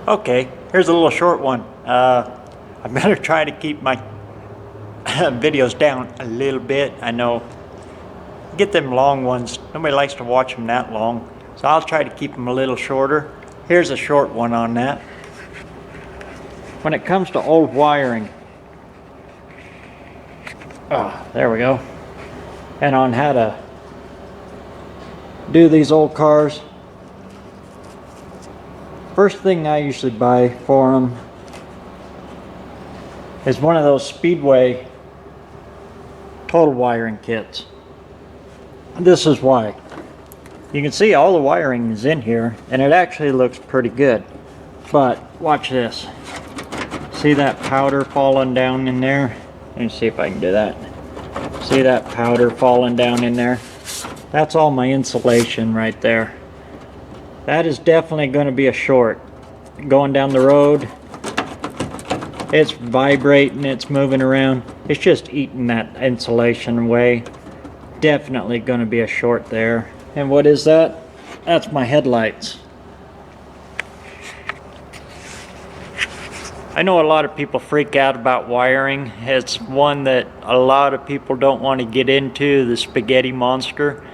Okay, here's a little short one. I'm gonna try to keep my videos down a little bit. I know, get them long ones. Nobody likes to watch them that long. So I'll try to keep them a little shorter. Here's a short one on that. When it comes to old wiring, there we go. And on how to do these old cars. First thing I usually buy for them is one of those Speedway total wiring kits. This is why. You can see all the wiring is in here and it actually looks pretty good. But watch this. See that powder falling down in there? Let me see if I can do that. See that powder falling down in there? That's all my insulation right there. That is definitely going to be a short. Going down the road, it's vibrating, it's moving around. It's just eating that insulation away. Definitely going to be a short there. And what is that? That's my headlights. I know a lot of people freak out about wiring. It's one that a lot of people don't want to get into, the spaghetti monster.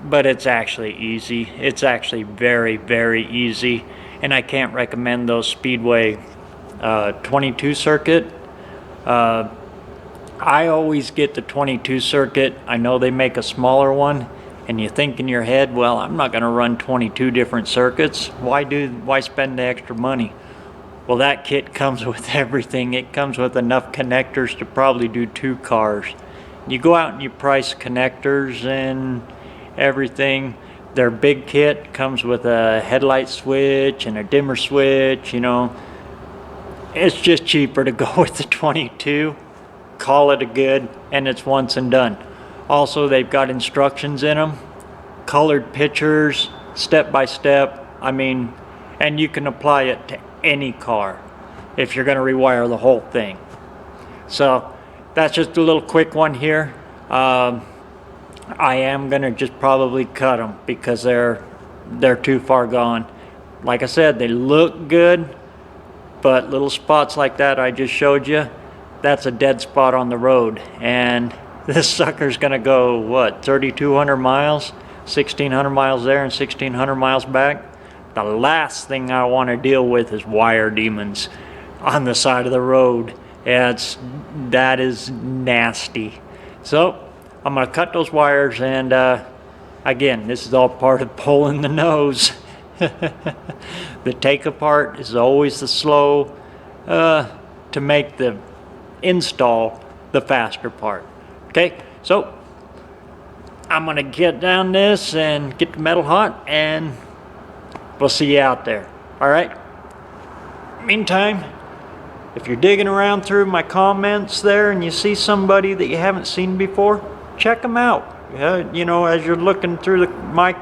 But it's actually easy. It's actually very, very easy. And I can't recommend those Speedway 22 circuit. I always get the 22 circuit. I know they make a smaller one. And you think in your head, well, I'm not going to run 22 different circuits. Why spend the extra money? Well, that kit comes with everything. It comes with enough connectors to probably do 2 cars. You go out and you price connectors and everything. Their big kit comes with a headlight switch and a dimmer switch, you know. It's just cheaper to go with the 22, call it a good, and it's once and done. Also, they've got instructions in them, colored pictures, step by step. I mean, and you can apply it to any car if you're going to rewire the whole thing. So that's just a little quick one here. I am going to just probably cut them because they're too far gone. Like I said, they look good, but little spots like that I just showed you, that's a dead spot on the road. And this sucker's going to go, what, 3,200 miles? 1,600 miles there and 1,600 miles back. The last thing I want to deal with is wire demons on the side of the road. That is nasty. So I'm going to cut those wires, and again, this is all part of pulling the nose. The take apart is always the slow to make the install the faster part. Okay, so I'm going to get down this and get the metal hot, and we'll see you out there. All right? Meantime, if you're digging around through my comments there and you see somebody that you haven't seen before, check them out. You know, as you're looking through my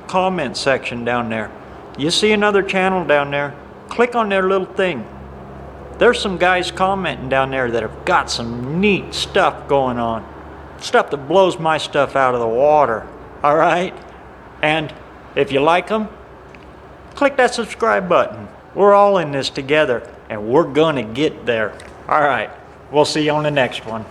comment section down there, you see another channel down there, click on their little thing. There's some guys commenting down there that have got some neat stuff going on. Stuff that blows my stuff out of the water. All right? And if you like them, click that subscribe button. We're all in this together, and we're gonna get there. All right, we'll see you on the next one.